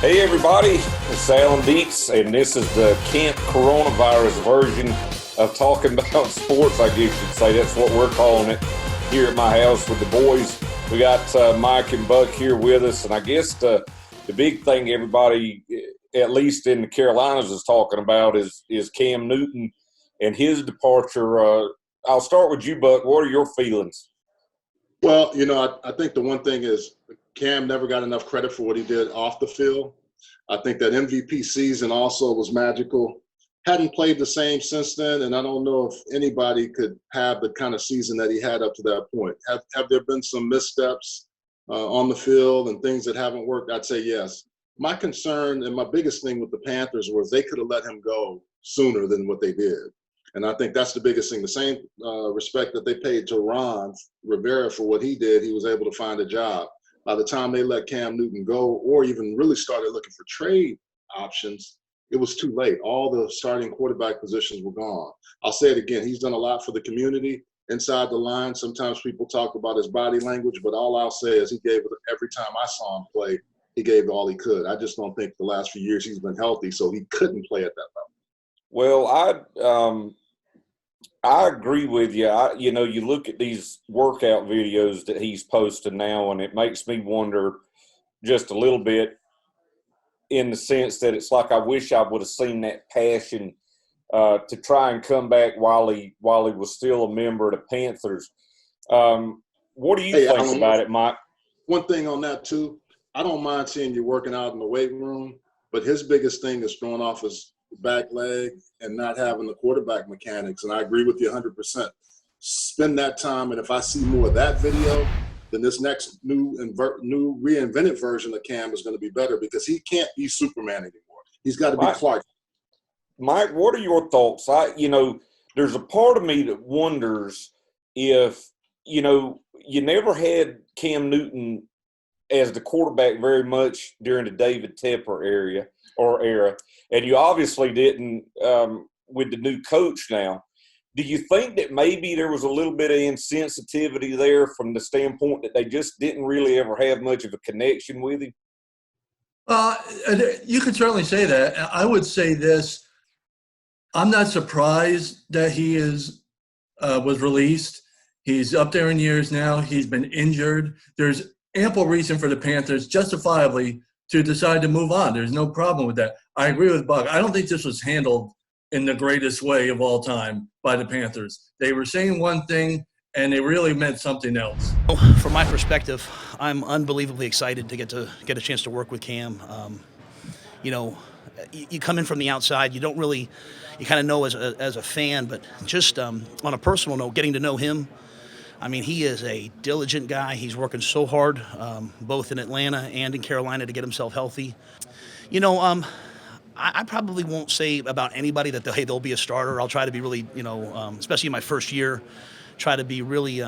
Hey everybody, it's Alan Dietz, and this is the Camp Coronavirus version of talking about sports, I guess you could say. That's what we're calling it here at my house with the boys. We got Mike and Buck here with us, and I guess the big thing everybody, at least in the Carolinas, is talking about is Cam Newton and his departure. I'll start with you, Buck. What are your feelings? Well, I think the one thing is Cam never got enough credit for what he did off the field. I think that MVP season also was magical. Hadn't played the same since then, and I don't know if anybody could have the kind of season that he had up to that point. Have there been some missteps on the field and things that haven't worked? I'd say yes. My concern and my biggest thing with the Panthers was they could have let him go sooner than what they did. And I think that's the biggest thing. The same respect that they paid to Ron Rivera for what he did, he was able to find a job. By the time they let Cam Newton go or even really started looking for trade options, it was too late. All the starting quarterback positions were gone. I'll say it again. He's done a lot for the community inside the line. Sometimes people talk about his body language, but all I'll say is he gave it every time I saw him play, he gave all he could. I just don't think the last few years he's been healthy, so he couldn't play at that level. Well, I agree with you. You look at these workout videos that he's posted now, and it makes me wonder just a little bit in the sense that it's like I wish I would have seen that passion to try and come back while he was still a member of the Panthers. What do you think about it, Mike? One thing on that, too, I don't mind seeing you working out in the weight room, but his biggest thing is throwing off his back leg and not having the quarterback mechanics. And I agree with you 100%. Spend that time, and if I see more of that video, then this next new reinvented version of Cam is going to be better because he can't be Superman anymore. He's got to be Clark. Mike, what are your thoughts? There's a part of me that wonders if, you never had Cam Newton as the quarterback very much during the David Tepper era, and you obviously didn't with the new coach now. Do you think that maybe there was a little bit of insensitivity there from the standpoint that they just didn't really ever have much of a connection with him? You could certainly say that. I would say this. I'm not surprised that he was released. He's up there in years now. He's been injured. There's ample reason for the Panthers, justifiably, to decide to move on. There's no problem with that. I agree with Buck. I don't think this was handled in the greatest way of all time by the Panthers. They were saying one thing, and they really meant something else. From my perspective, I'm unbelievably excited to get a chance to work with Cam. You come in from the outside, you kind of know as a fan, but just on a personal note, getting to know him, I mean, he is a diligent guy. He's working so hard, both in Atlanta and in Carolina, to get himself healthy. I probably won't say about anybody that they'll be a starter. I'll try to be really, especially in my first year, try to be really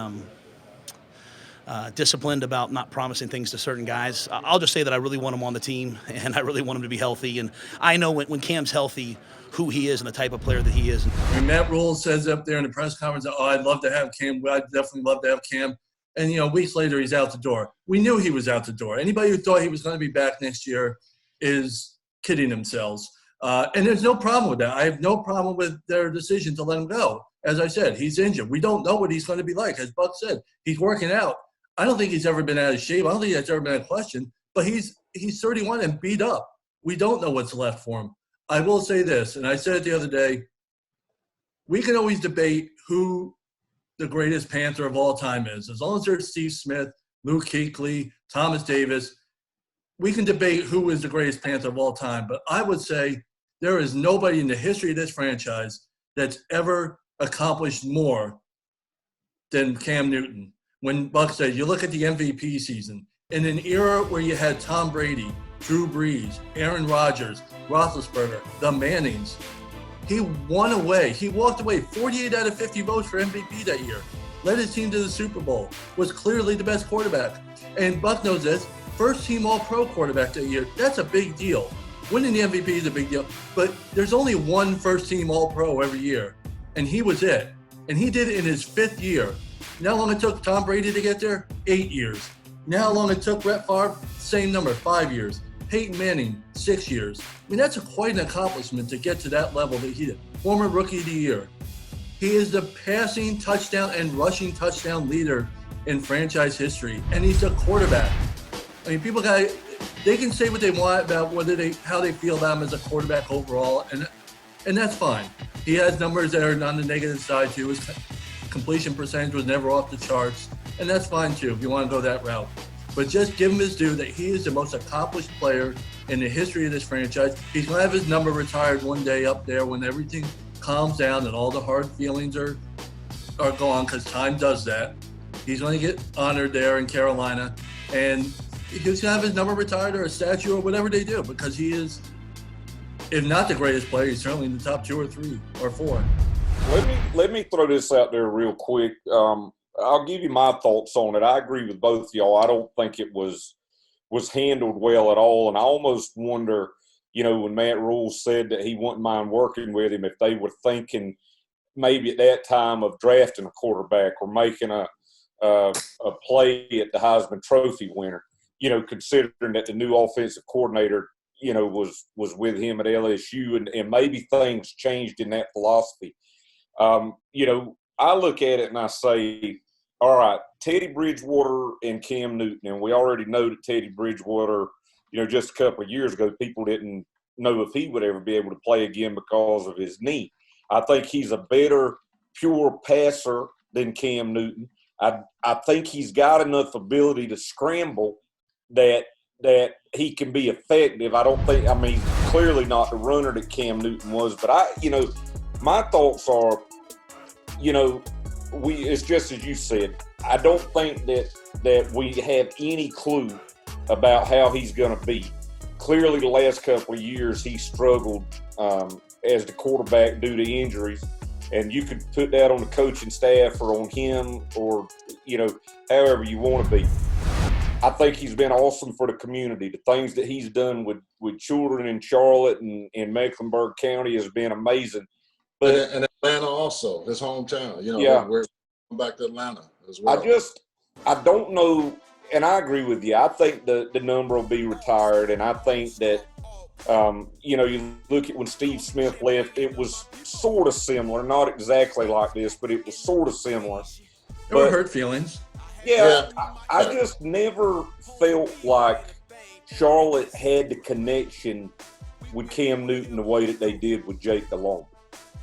disciplined about not promising things to certain guys. I'll just say that I really want him on the team, and I really want him to be healthy. And I know when Cam's healthy, who he is and the type of player that he is. When Matt Rule says up there in the press conference, I'd love to have Cam. I'd definitely love to have Cam. And, weeks later, he's out the door. We knew he was out the door. Anybody who thought he was going to be back next year is kidding themselves. And there's no problem with that. I have no problem with their decision to let him go. As I said, he's injured. We don't know what he's going to be like. As Buck said, he's working out. I don't think he's ever been out of shape. I don't think that's ever been a question. But he's 31 and beat up. We don't know what's left for him. I will say this, and I said it the other day, we can always debate who the greatest Panther of all time is. As long as there's Steve Smith, Luke Kuechly, Thomas Davis, we can debate who is the greatest Panther of all time. But I would say there is nobody in the history of this franchise that's ever accomplished more than Cam Newton. When Buck said, you look at the MVP season, in an era where you had Tom Brady, Drew Brees, Aaron Rodgers, Roethlisberger, the Mannings, he won away. He walked away 48 out of 50 votes for MVP that year. Led his team to the Super Bowl. Was clearly the best quarterback. And Buck knows this. First team All-Pro quarterback that year. That's a big deal. winning the MVP is a big deal, but there's only one first-team All-Pro every year, and he was it. And he did it in his 5th year. You know how long it took Tom Brady to get there? 8 years. You know how long it took Brett Favre? Same number, 5 years. Peyton Manning, 6 years. I mean, that's quite an accomplishment to get to that level that he did. Former Rookie of the Year. He is the passing touchdown and rushing touchdown leader in franchise history, and he's a quarterback. I mean, they can say what they want about how they feel about him as a quarterback overall, and that's fine. He has numbers that are on the negative side too. His completion percentage was never off the charts, and that's fine too if you want to go that route. But just give him his due that he is the most accomplished player in the history of this franchise. He's going to have his number retired one day up there when everything calms down and all the hard feelings are gone, because time does that. He's going to get honored there in Carolina, and he's going to have his number retired or a statue or whatever they do, because he is, if not the greatest player, he's certainly in the top 2 or 3 or 4. Let me throw this out there real quick. I'll give you my thoughts on it. I agree with both of y'all. I don't think it was handled well at all, and I almost wonder, when Matt Rule said that he wouldn't mind working with him, if they were thinking maybe at that time of drafting a quarterback or making a play at the Heisman Trophy winner, considering that the new offensive coordinator, was with him at LSU, and maybe things changed in that philosophy. I look at it and I say, all right, Teddy Bridgewater and Cam Newton, and we already know that Teddy Bridgewater, just a couple of years ago, people didn't know if he would ever be able to play again because of his knee. I think he's a better pure passer than Cam Newton. I think he's got enough ability to scramble that he can be effective. Clearly not the runner that Cam Newton was, but my thoughts are, it's just as you said. I don't think that we have any clue about how he's going to be. Clearly, the last couple of years he struggled as the quarterback due to injuries, and you could put that on the coaching staff or on him or however you want to be. I think he's been awesome for the community. The things that he's done with children in Charlotte and in Mecklenburg County has been amazing. But and Atlanta also, his hometown. We're going back to Atlanta as well. I don't know, and I agree with you. I think the number will be retired, and I think that, you look at when Steve Smith left, it was sort of similar, not exactly like this, but it was sort of similar. There were hurt feelings. Yeah. I just never felt like Charlotte had the connection with Cam Newton the way that they did with Jake Delhomme.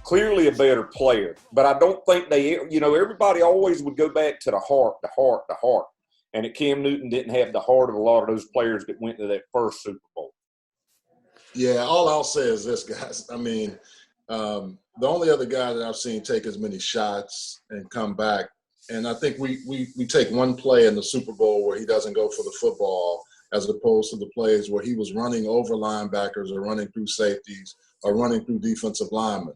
Clearly a better player, but I don't think everybody always would go back to the heart. And that Cam Newton didn't have the heart of a lot of those players that went to that first Super Bowl. Yeah, all I'll say is this, guys. The only other guy that I've seen take as many shots and come back, and I think we take one play in the Super Bowl where he doesn't go for the football as opposed to the plays where he was running over linebackers or running through safeties or running through defensive linemen.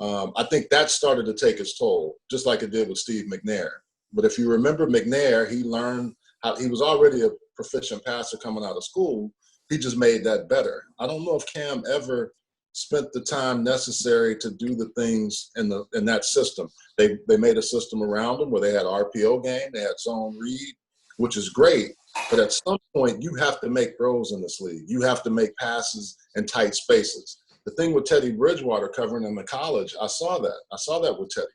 I think that started to take its toll, just like it did with Steve McNair. But if you remember McNair, he learned how he was already a proficient passer coming out of school. He just made that better. I don't know if Cam ever spent the time necessary to do the things in that system. They made a system around him where they had RPO game, they had zone read, which is great. But at some point, you have to make throws in this league. You have to make passes in tight spaces. The thing with Teddy Bridgewater covering him in college, I saw that with Teddy.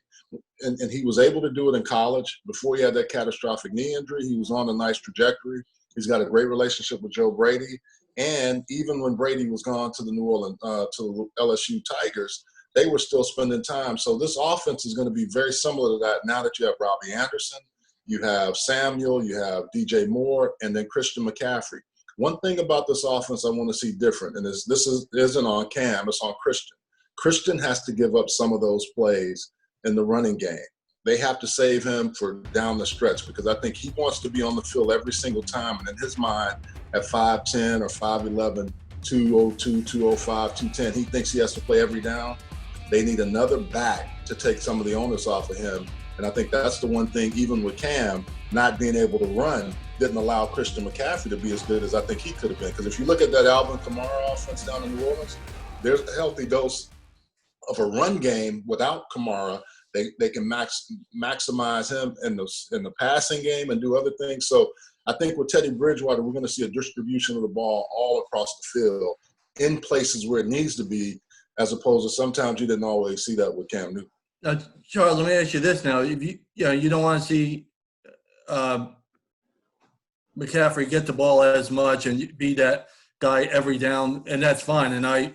And he was able to do it in college. Before he had that catastrophic knee injury, he was on a nice trajectory. He's got a great relationship with Joe Brady. And even when Brady was gone to the to the LSU Tigers, they were still spending time. So this offense is going to be very similar to that now that you have Robbie Anderson, you have Samuel, you have DJ Moore, and then Christian McCaffrey. One thing about this offense I want to see different, and this isn't on Cam, it's on Christian. Christian has to give up some of those plays in the running game. They have to save him for down the stretch because I think he wants to be on the field every single time. And in his mind, at 5'10 or 5'11, 202, 205, 210, he thinks he has to play every down. They need another back to take some of the onus off of him And I think that's the one thing, even with Cam not being able to run, didn't allow Christian McCaffrey to be as good as I think he could have been. Because if you look at that Alvin Kamara offense down in New Orleans, there's a healthy dose of a run game without Kamara. They can maximize him in the passing game and do other things. So I think with Teddy Bridgewater, we're going to see a distribution of the ball all across the field in places where it needs to be, as opposed to sometimes you didn't always see that with Cam Newton. Charles, let me ask you this now. If you don't want to see McCaffrey get the ball as much and be that guy every down, and that's fine. And I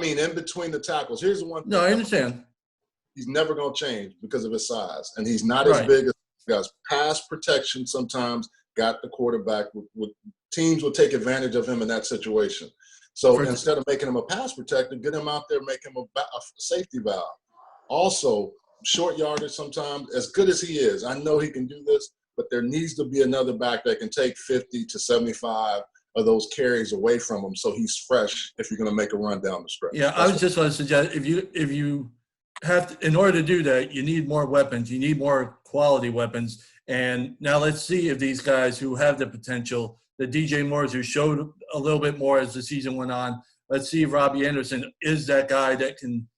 mean, in between the tackles, here's the one thing. No, I understand. He's never going to change because of his size, and he's not as big as guys. Pass protection sometimes got the quarterback. Teams will take advantage of him in that situation. So instead of making him a pass protector, get him out there, make him a safety valve. Also, short yardage sometimes, as good as he is, I know he can do this, but there needs to be another back that can take 50 to 75 of those carries away from him so he's fresh if you're going to make a run down the stretch. Yeah, I was just going to suggest if you have to, in order to do that, you need more weapons. You need more quality weapons. And now let's see if these guys who have the potential, the DJ Moores who showed a little bit more as the season went on, let's see if Robbie Anderson is that guy that can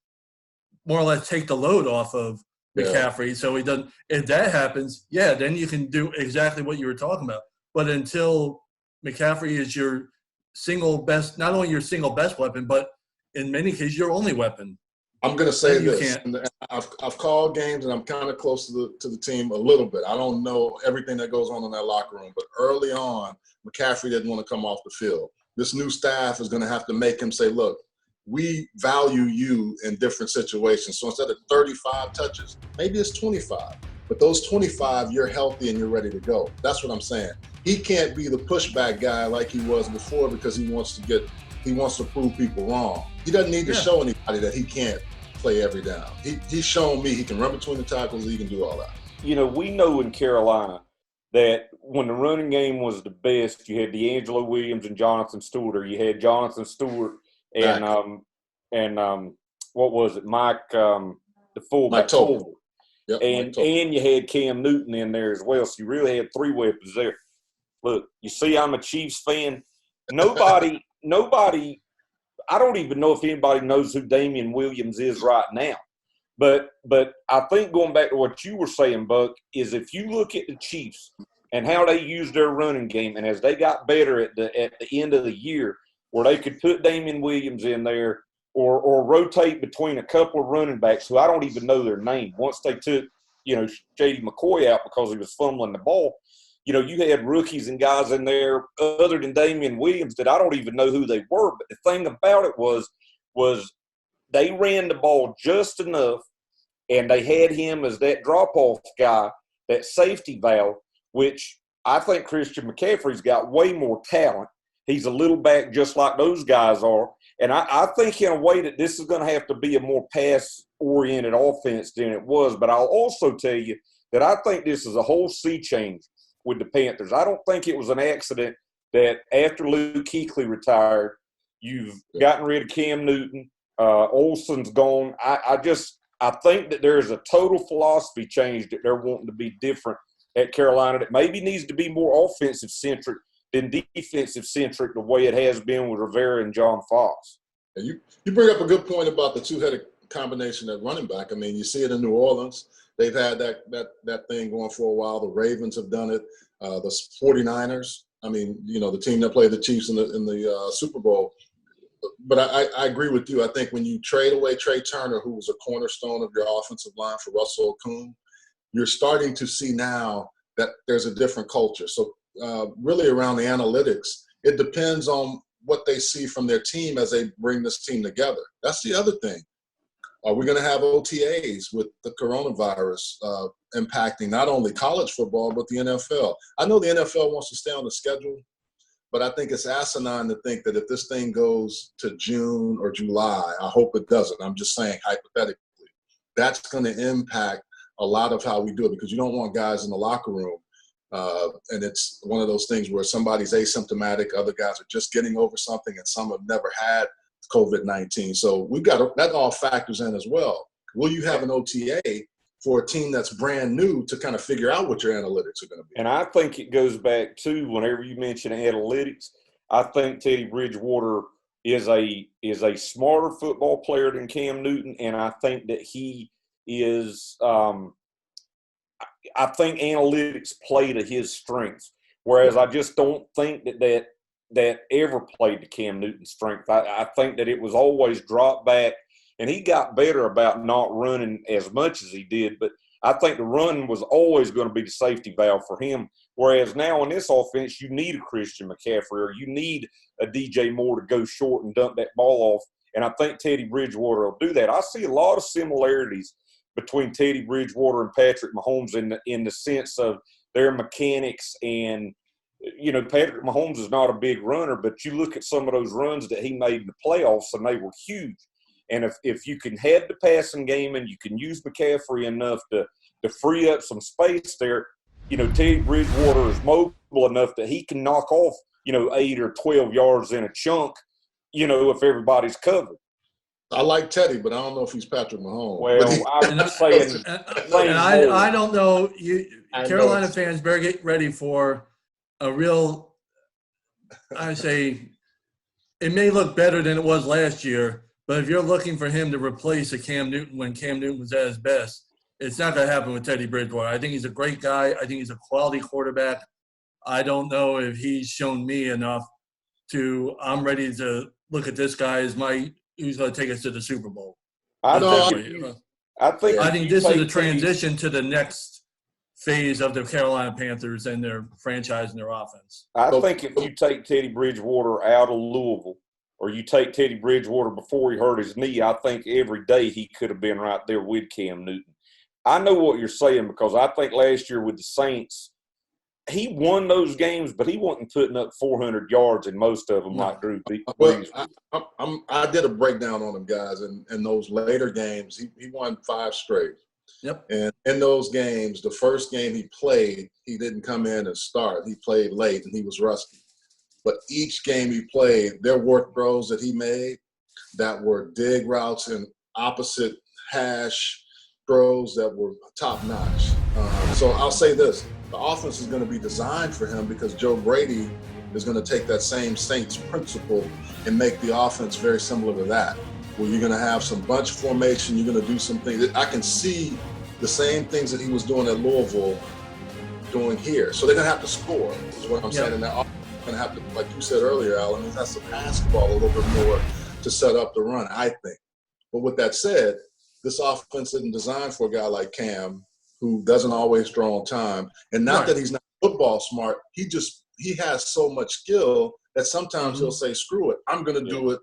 more or less take the load off of McCaffrey. So he doesn't. If that happens, then you can do exactly what you were talking about. But until McCaffrey is your single best, not only your single best weapon, but in many cases your only weapon. I'm going to say this. I've called games, and I'm kind of close to the team a little bit. I don't know everything that goes on in that locker room, but early on, McCaffrey didn't want to come off the field. This new staff is going to have to make him say, look, we value you in different situations. So instead of 35 touches, maybe it's 25. But those 25, you're healthy and you're ready to go. That's what I'm saying. He can't be the pushback guy like he was before because he wants to prove people wrong. He doesn't need to show anybody that he can't play every down. He's shown me he can run between the tackles, he can do all that. We know in Carolina that when the running game was the best, you had D'Angelo Williams and Jonathan Stewart, or you had Jonathan Stewart and what was it, Mike, the fullback. Mike Tobin. Yep, and you had Cam Newton in there as well, so you really had three weapons there. Look, you see, I'm a Chiefs fan. Nobody, I don't even know if anybody knows who Damian Williams is right now. But I think going back to what you were saying, Buck, is if you look at the Chiefs and how they used their running game, and as they got better at the end of the year, where they could put Damian Williams in there or rotate between a couple of running backs who I don't even know their name. Once they took, Shady McCoy out because he was fumbling the ball, you had rookies and guys in there other than Damian Williams that I don't even know who they were. But the thing about it was they ran the ball just enough, and they had him as that drop-off guy, that safety valve, which I think Christian McCaffrey's got way more talent. He's a little back just like those guys are. And I think in a way that this is going to have to be a more pass-oriented offense than it was. But I'll also tell you that I think this is a whole sea change with the Panthers. I don't think it was an accident that after Luke Kuechly retired, you've gotten rid of Cam Newton. Olsen's gone. I think that there is a total philosophy change that they're wanting to be different at Carolina that maybe needs to be more offensive-centric than defensive-centric the way it has been with Rivera and John Fox. And you bring up a good point about the two-headed combination at running back. I mean, you see it in New Orleans. They've had that thing going for a while. The Ravens have done it. The 49ers, I mean, the team that played the Chiefs in the Super Bowl. But I agree with you. I think when you trade away Trey Turner, who was a cornerstone of your offensive line, for Russell Okung, you're starting to see now that there's a different culture. So really around the analytics, it depends on what they see from their team as they bring this team together. That's the other thing. Are we going to have OTAs with the coronavirus impacting not only college football, but the NFL? I know the NFL wants to stay on the schedule, but I think it's asinine to think that if this thing goes to June or July, I hope it doesn't. I'm just saying hypothetically, that's going to impact a lot of how we do it, because you don't want guys in the locker room. And it's one of those things where somebody's asymptomatic, other guys are just getting over something, and some have never had COVID-19. So we've got that all factors in as well. Will you have an OTA for a team that's brand new to kind of figure out what your analytics are going to be. And I think it goes back to whenever you mention analytics, I think Teddy Bridgewater is a smarter football player than Cam Newton, and I think that he is I think analytics play to his strengths, whereas I just don't think that ever played to Cam Newton's strength. I think that it was always dropped back, and he got better about not running as much as he did, but I think the run was always going to be the safety valve for him, whereas now in this offense, you need a Christian McCaffrey or you need a DJ Moore to go short and dump that ball off, and I think Teddy Bridgewater will do that. I see a lot of similarities between Teddy Bridgewater and Patrick Mahomes in the sense of their mechanics. And, you know, Patrick Mahomes is not a big runner, but you look at some of those runs that he made in the playoffs, and they were huge. And if you can have the passing game and you can use McCaffrey enough to free up some space there, you know, Teddy Bridgewater is mobile enough that he can knock off, you know, 8 or 12 yards in a chunk, you know, if everybody's covered. I like Teddy, but I don't know if he's Patrick Mahomes. Well, I'm just saying. I don't know. Carolina fans better get ready for a real, I say, it may look better than it was last year, but if you're looking for him to replace a Cam Newton when Cam Newton was at his best, it's not going to happen with Teddy Bridgewater. I think he's a great guy. I think he's a quality quarterback. I don't know if he's shown me enough I'm ready to look at this guy as who's going to take us to the Super Bowl. I think this is a transition to the next phase of the Carolina Panthers and their franchise and their offense. I think if you take Teddy Bridgewater out of Louisville or you take Teddy Bridgewater before he hurt his knee, I think every day he could have been right there with Cam Newton. I know what you're saying because I think last year with the Saints, he won those games, but he wasn't putting up 400 yards in most of them like Drew Brees. Well, I did a breakdown on them guys in those later games. He won 5 straight. Yep. And in those games, the first game he played, he didn't come in and start. He played late and he was rusty. But each game he played, there were throws that he made that were dig routes and opposite hash throws that were top notch. So I'll say this. The offense is going to be designed for him because Joe Brady is going to take that same Saints principle and make the offense very similar to that, where you're going to have some bunch formation, you're going to do some things. I can see the same things that he was doing at Louisville doing here. So they're going to have to score, is what I'm saying. And they're going to have to, like you said earlier, Alan, it has to pass the ball a little bit more to set up the run, I think. But with that said, this offense isn't designed for a guy like Cam, who doesn't always throw on time. And not that he's not football smart, he has so much skill that sometimes he'll say, screw it, I'm going to do it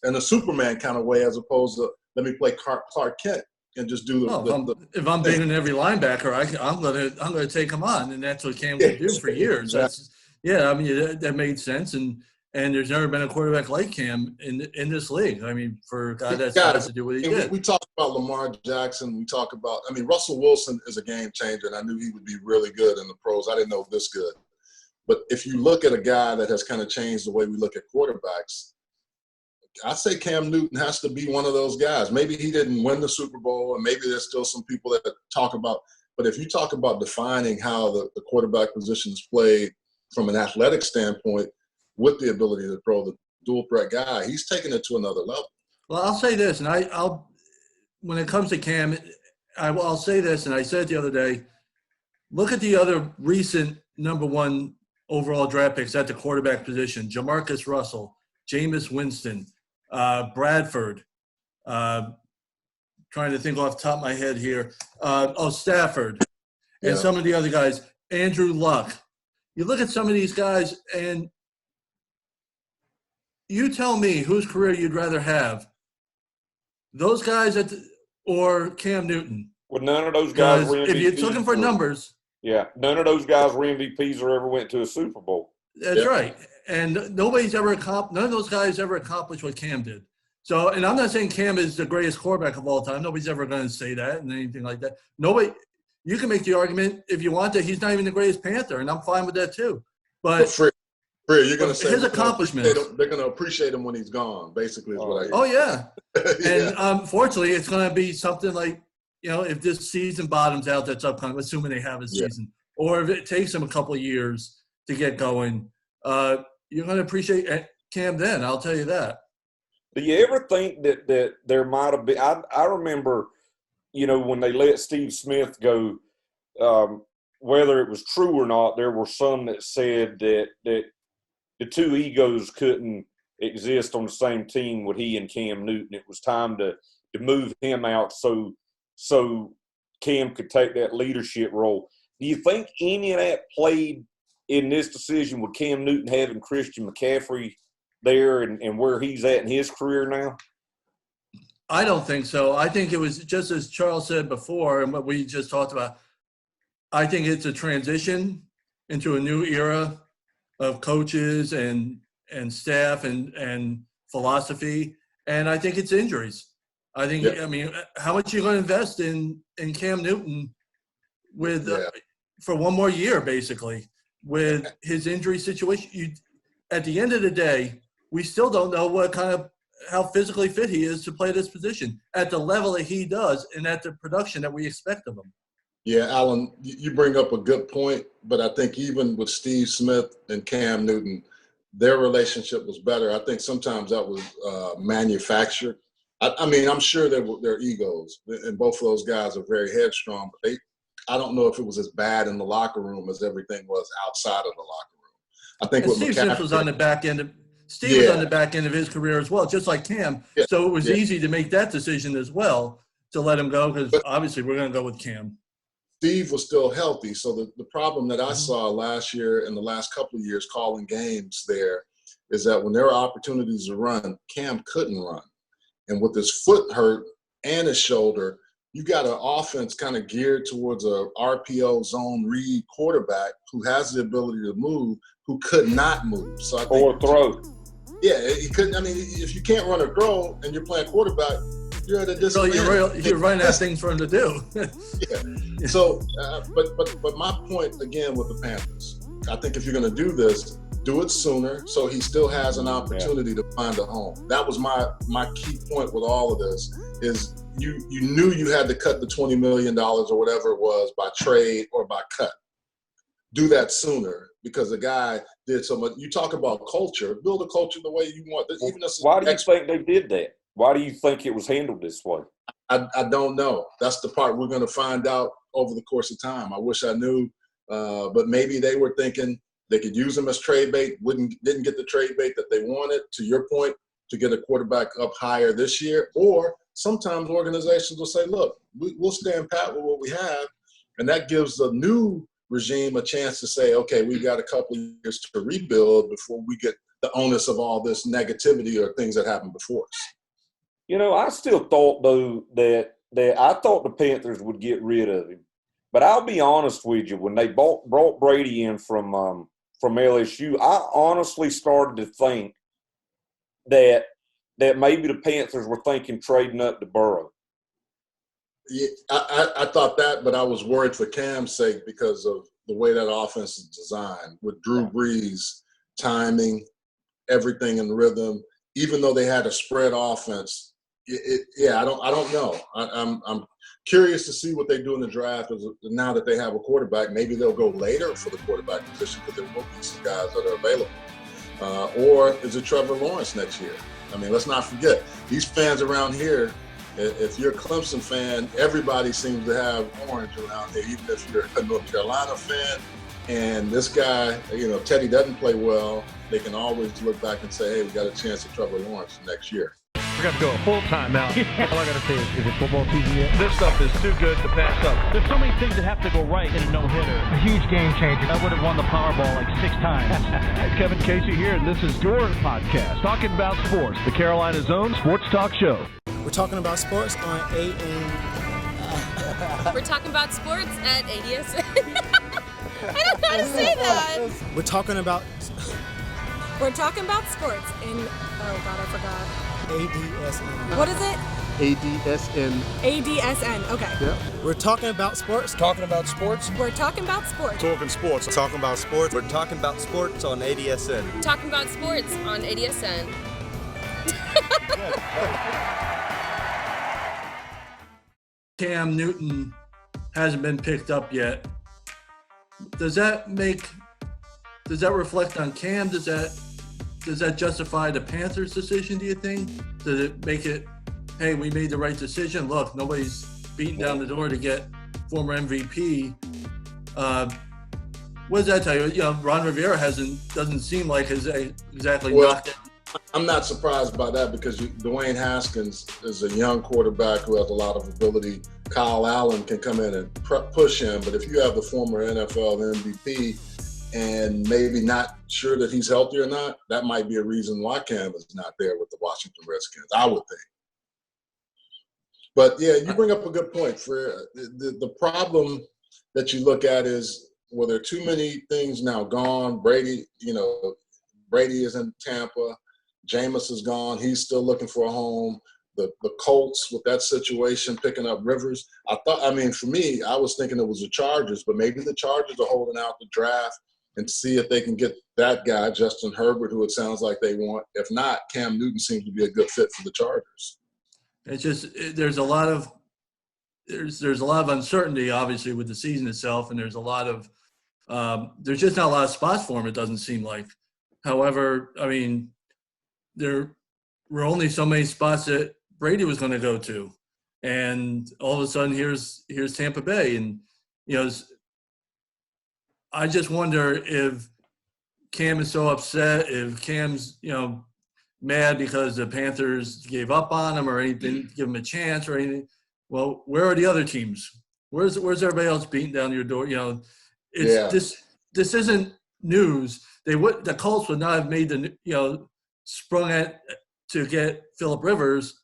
in a Superman kind of way as opposed to let me play Clark Kent and just do if I'm beating every linebacker, I'm going to take him on, and that's what Cam would do for years. Exactly. That made sense, and there's never been a quarterback like Cam in this league. I mean, for a guy that's got to do what he did. We talk about Lamar Jackson. We talk about – Russell Wilson is a game changer, and I knew he would be really good in the pros. I didn't know this good. But if you look at a guy that has kind of changed the way we look at quarterbacks, I say Cam Newton has to be one of those guys. Maybe he didn't win the Super Bowl, and maybe there's still some people that talk about – but if you talk about defining how the quarterback position is played from an athletic standpoint – with the ability to throw, the dual threat guy, he's taking it to another level. Well, I'll say this, and I'll when it comes to Cam, I'll say this, and I said it the other day, look at the other recent number 1 overall draft picks at the quarterback position: Jamarcus Russell, Jameis Winston, Bradford, trying to think off the top of my head here, Stafford, and some of the other guys, Andrew Luck. You look at some of these guys, and you tell me whose career you'd rather have, those guys or Cam Newton. Well, none of those guys were MVPs. If you're looking for numbers. Yeah, none of those guys were MVPs or ever went to a Super Bowl. That's right. And none of those guys ever accomplished what Cam did. So, and I'm not saying Cam is the greatest quarterback of all time. Nobody's ever going to say that and anything like that. You can make the argument if you want that he's not even the greatest Panther, and I'm fine with that too. But you're going to say his accomplishments. They're going to appreciate him when he's gone, basically, is what I hear. Oh, yeah. And unfortunately, it's going to be something like if this season bottoms out, that's upcoming, assuming they have a season, or if it takes them a couple of years to get going, you're going to appreciate Cam then. I'll tell you that. Do you ever think that there might have been? I remember, when they let Steve Smith go, whether it was true or not, there were some that said that the two egos couldn't exist on the same team with he and Cam Newton. It was time to move him out so Cam could take that leadership role. Do you think any of that played in this decision with Cam Newton having Christian McCaffrey there and where he's at in his career now? I don't think so. I think it was just as Charles said before and what we just talked about. I think it's a transition into a new era of coaches and staff and philosophy. And I think it's injuries. I think, how much are you going to invest in Cam Newton for one more year, basically, with his injury situation? At the end of the day, we still don't know how physically fit he is to play this position at the level that he does and at the production that we expect of him. Yeah, Alan, you bring up a good point, but I think even with Steve Smith and Cam Newton, their relationship was better. I think sometimes that was manufactured. I'm sure they're egos, and both of those guys are very headstrong, but I don't know if it was as bad in the locker room as everything was outside of the locker room. I think Steve Smith was on the back end of Steve was on the back end of his career as well, just like Cam. Yeah. So it was easy to make that decision as well to let him go because obviously we're going to go with Cam. Steve was still healthy. So the problem that I saw last year and the last couple of years calling games there is that when there were opportunities to run, Cam couldn't run. And with his foot hurt and his shoulder, you got an offense kind of geared towards a RPO zone read quarterback who has the ability to move, who could not move. So I think, or throw. Yeah, he couldn't. I mean, if you can't run or throw and you're playing quarterback, you're at a disadvantage. So you're running out of things for him to do. Yeah. So, but my point again with the Panthers, I think if you're going to do this, do it sooner so he still has an opportunity to find a home. That was my key point with all of this is you knew you had to cut the $20 million or whatever it was by trade or by cut. Do that sooner because the guy did so much. You talk about culture, build a culture the way you want. Even why do you think they did that? Why do you think it was handled this way? I don't know. That's the part we're going to find out over the course of time. I wish I knew, but maybe they were thinking they could use him as trade bait, didn't get the trade bait that they wanted, to your point, to get a quarterback up higher this year. Or sometimes organizations will say, look, we'll stand pat with what we have, and that gives the new regime a chance to say, okay, we've got a couple of years to rebuild before we get the onus of all this negativity or things that happened before us. I still thought, though, that I thought the Panthers would get rid of him. But I'll be honest with you, when they brought Brady in from LSU, I honestly started to think that maybe the Panthers were thinking trading up to Burrow. Yeah, I thought that, but I was worried for Cam's sake because of the way that offense is designed with Drew Brees, timing, everything in rhythm. Even though they had a spread offense, I don't know. I'm curious to see what they do in the draft. Now that they have a quarterback, maybe they'll go later for the quarterback position because there will be some guys that are available. Or is it Trevor Lawrence next year? I mean, let's not forget these fans around here. If you're a Clemson fan, everybody seems to have orange around here, even if you're a North Carolina fan. And this guy, Teddy doesn't play well. They can always look back and say, hey, we got a chance at Trevor Lawrence next year. We're going to go full time now. All I got to say is it football season yet? This stuff is too good to pass up. There's so many things that have to go right in a no-hitter. A huge game changer. I would have won the Powerball like 6 times. Kevin Casey here, and this is your podcast, Talking About Sports, the Carolina's own sports talk show. We're talking about sports on We're talking about sports at ADSN. I don't know how to say that. We're talking about sports in, oh God, I forgot. ADSN. What is it? ADSN. ADSN, okay. Yeah. We're talking about sports. Talking about sports. We're talking about sports. Talking sports. Talking about sports. We're talking about sports on ADSN. Talking about sports on ADSN. Cam Newton hasn't been picked up yet, does that reflect on Cam? Does that justify the Panthers' decision, do you think? Does it make it, hey, we made the right decision? Look, nobody's beating down the door to get former MVP. What does that tell you? You know, Ron Rivera doesn't seem like has exactly knocked it. I'm not surprised by that because Dwayne Haskins is a young quarterback who has a lot of ability. Kyle Allen can come in and push him, but if you have the former NFL MVP and maybe not sure that he's healthy or not, that might be a reason why Cam is not there with the Washington Redskins, I would think. But, yeah, you bring up a good point. For the problem that you look at is, well, there are too many things now gone. Brady is in Tampa. Jameis is gone. He's still looking for a home. The Colts with that situation, picking up Rivers. For me, I was thinking it was the Chargers, but maybe the Chargers are holding out the draft and see if they can get that guy, Justin Herbert, who it sounds like they want. If not, Cam Newton seems to be a good fit for the Chargers. It's just there's a lot of uncertainty, obviously, with the season itself, and there's just not a lot of spots for him. It doesn't seem like. However, I mean, there were only so many spots that Brady was going to go to, and all of a sudden here's Tampa Bay, and I just wonder if Cam is so upset, if Cam's mad because the Panthers gave up on him or anything, give him a chance or anything. Well, where are the other teams? Where's everybody else beating down your door? This isn't news. The Colts would not have made sprung at to get Phillip Rivers.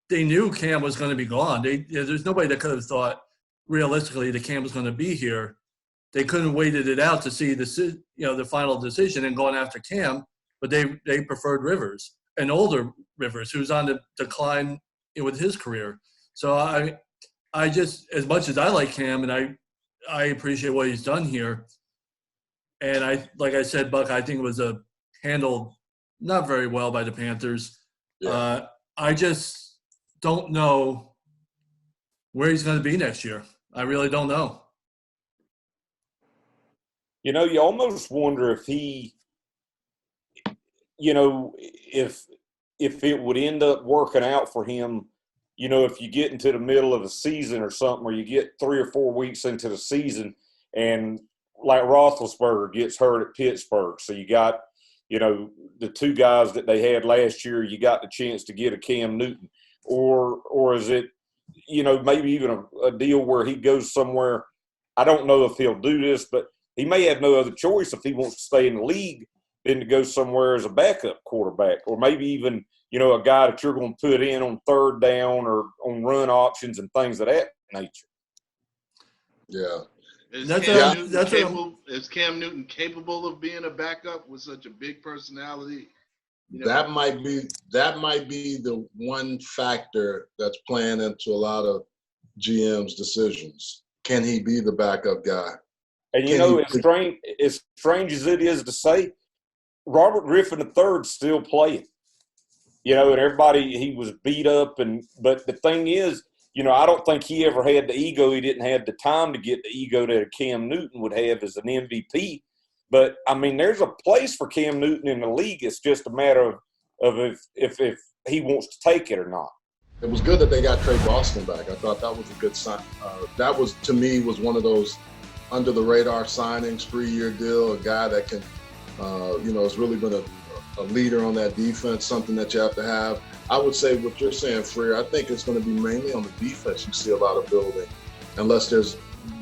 They knew Cam was going to be gone. There's nobody that could have thought realistically that Cam was going to be here. They couldn't have waited it out to see the final decision and going after Cam, but they preferred Rivers, an older Rivers who's on the decline with his career. So I just, as much as I like Cam and I appreciate what he's done here, and like I said, Buck, I think it was handled not very well by the Panthers. Yeah. I just don't know where he's going to be next year. I really don't know. You almost wonder if he, if it would end up working out for him, if you get into the middle of the season or something, or you get 3 or 4 weeks into the season and like Roethlisberger gets hurt at Pittsburgh. So you got, the two guys that they had last year, you got the chance to get a Cam Newton. Or is it, maybe even a deal where he goes somewhere. I don't know if he'll do this, but he may have no other choice if he wants to stay in the league than to go somewhere as a backup quarterback, or maybe even, a guy that you're going to put in on third down or on run options and things of that nature. Yeah. Is Cam Newton capable of being a backup with such a big personality? That might be the one factor that's playing into a lot of GM's decisions. Can he be the backup guy? And as strange as it is to say, Robert Griffin III is still playing. And everybody, he was beat up, but the thing is, I don't think he ever had the ego. He didn't have the time to get the ego that a Cam Newton would have as an MVP. But, there's a place for Cam Newton in the league. It's just a matter of if he wants to take it or not. It was good that they got Trey Boston back. I thought that was a good sign. That was, to me, was one of those under-the-radar signings, 3-year deal, a guy that can, has really been a leader on that defense, something that you have to have. I would say what you're saying, Freer, I think it's going to be mainly on the defense you see a lot of building, unless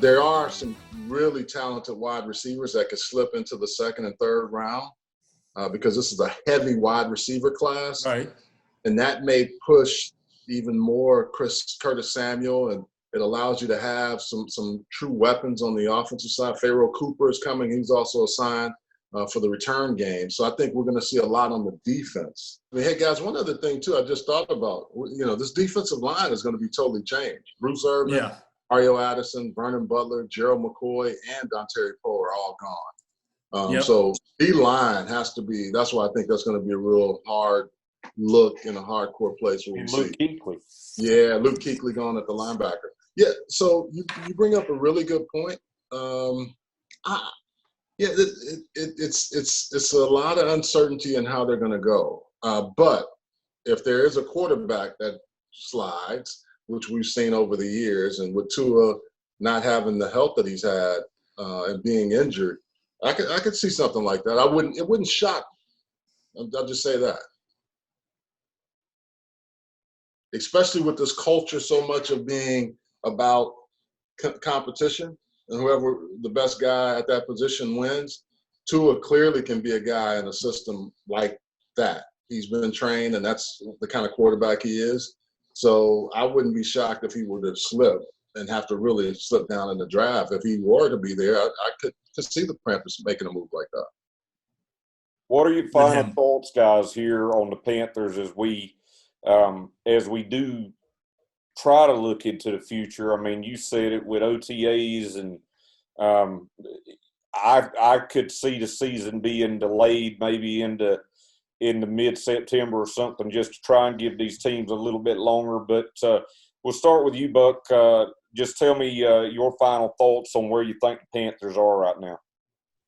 there are some really talented wide receivers that could slip into the second and third round because this is a heavy wide receiver class. Right. And that may push even more Curtis Samuel, and it allows you to have some true weapons on the offensive side. Pharaoh Cooper is coming. He's also assigned for the return game. So I think we're going to see a lot on the defense. Hey, guys, one other thing, too, I just thought about. This defensive line is going to be totally changed. Bruce Irvin, Mario Addison, Vernon Butler, Gerald McCoy, and Dontari Poe are all gone. So D-line has to be – that's why I think that's going to be a real hard look in a hardcore place where we see. Luke Kuechly. Yeah, Luke Kuechly going at the linebacker. Yeah, so you bring up a really good point. It's a lot of uncertainty in how they're going to go. But if there is a quarterback that slides, which we've seen over the years, and with Tua not having the health that he's had and being injured, I could see something like that. It wouldn't shock me. I'll just say that. Especially with this culture so much of being about competition, and whoever the best guy at that position wins. Tua clearly can be a guy in a system like that. He's been trained, and that's the kind of quarterback he is. So I wouldn't be shocked if he were to slip and have to really slip down in the draft. If he were to be there, I could see the Panthers making a move like that. What are your final thoughts, guys, here on the Panthers as we do try to look into the future? I mean, you said it with OTAs, and I could see the season being delayed maybe into mid-September or something, just to try and give these teams a little bit longer. But we'll start with you, Buck. Just tell me your final thoughts on where you think the Panthers are right now.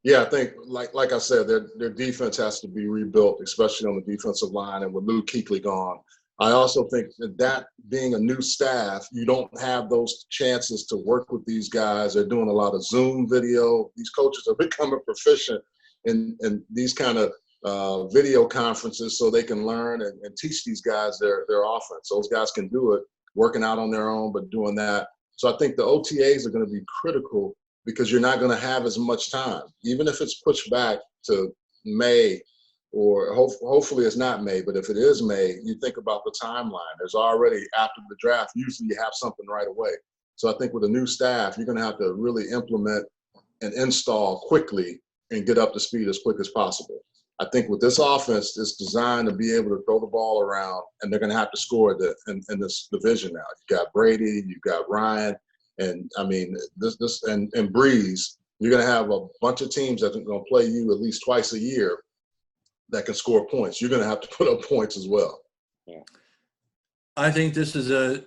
Yeah, I think, like I said, their defense has to be rebuilt, especially on the defensive line, and with Luke Kuechly gone. I also think that being a new staff, you don't have those chances to work with these guys. They're doing a lot of Zoom video. These coaches are becoming proficient in these kind of video conferences so they can learn and teach these guys their offense. Those guys can do it, working out on their own, but doing that. So I think the OTAs are going to be critical because you're not going to have as much time. Even if it's pushed back to May, or hopefully it's not May, but if it is May, you think about the timeline. There's already, after the draft, usually you have something right away. So I think with a new staff, you're going to have to really implement and install quickly and get up to speed as quick as possible. I think with this offense, it's designed to be able to throw the ball around, and they're going to have to score in this division now. You got Brady, you got Ryan, and I mean and Breeze. You're going to have a bunch of teams that are going to play you at least twice a year that can score points. You're going to have to put up points as well. Yeah. I think this is a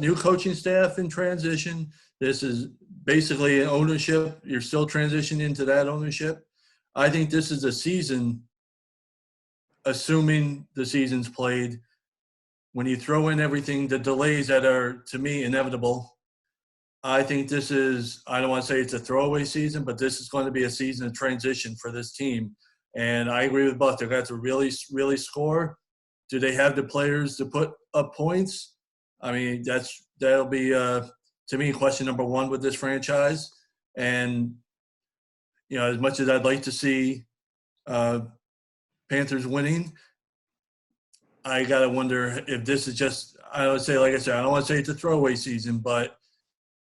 new coaching staff in transition. This is basically an ownership. You're still transitioning into that ownership. I think this is a season, assuming the season's played, when you throw in everything, the delays that are, to me, inevitable. I think this is, I don't want to say it's a throwaway season, but this is going to be a season of transition for this team. And I agree with Buck. They've got to really, really score. Do they have the players to put up points? I mean, that'll be, to me, question number one with this franchise. And, you know, as much as I'd like to see Panthers winning, I got to wonder if this is just, I would say, like I said, I don't want to say it's a throwaway season, but,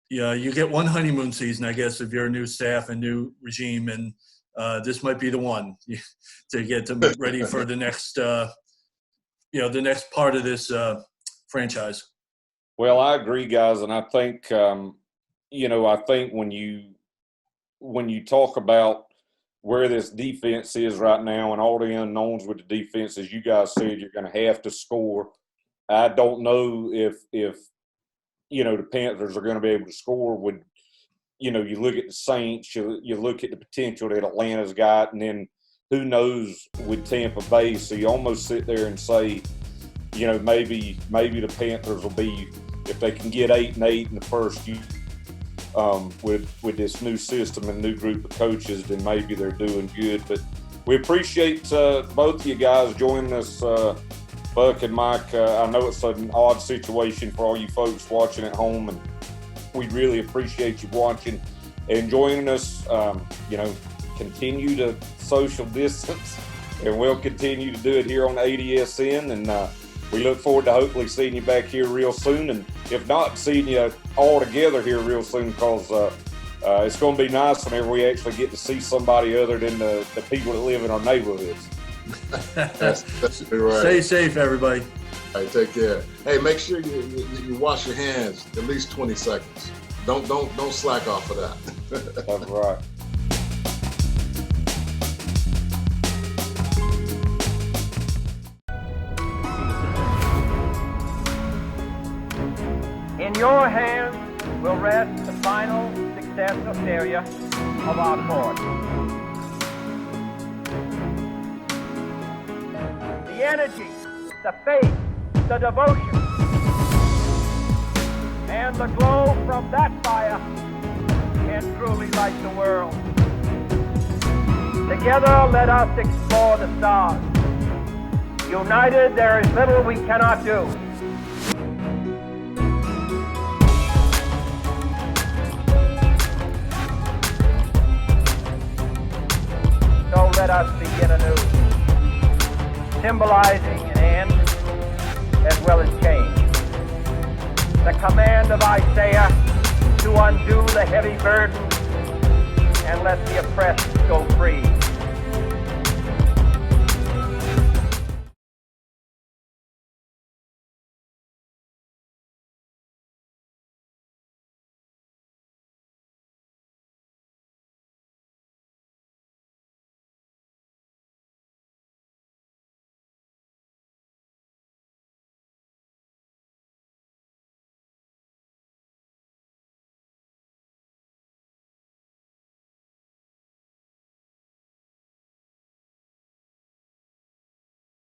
you know, you get one honeymoon season, I guess, if you're a new staff and new regime, and this might be the one to get them ready for the next, the next part of this franchise. Well, I agree, guys, and I think, I think when you talk about where this defense is right now and all the unknowns with the defense, as you guys said, you're going to have to score. I don't know if the Panthers are going to be able to score with, you look at the Saints, you look at the potential that Atlanta's got, and then who knows with Tampa Bay. So you almost sit there and say, maybe the Panthers will be, if they can get 8-8 in the first year with this new system and new group of coaches, then maybe they're doing good. But we appreciate both of you guys joining us, Buck and Mike. I know it's an odd situation for all you folks watching at home, and we really appreciate you watching and joining us. Continue to social distance, and we'll continue to do it here on ADSN. And we look forward to hopefully seeing you back here real soon. And if not, seeing you all together here real soon, because it's going to be nice whenever we actually get to see somebody other than the people that live in our neighborhoods. That's right. Stay safe, everybody. All right, take care. Hey, make sure you wash your hands at least 20 seconds. Don't slack off of that. That's right. In your hands will rest the final success or failure of our cause. The energy, the faith, the devotion, and the glow from that fire can truly light the world. Together, let us explore the stars. United, there is little we cannot do. So let us begin anew, symbolizing an end as well as change. The command of Isaiah to undo the heavy burden and let the oppressed go free.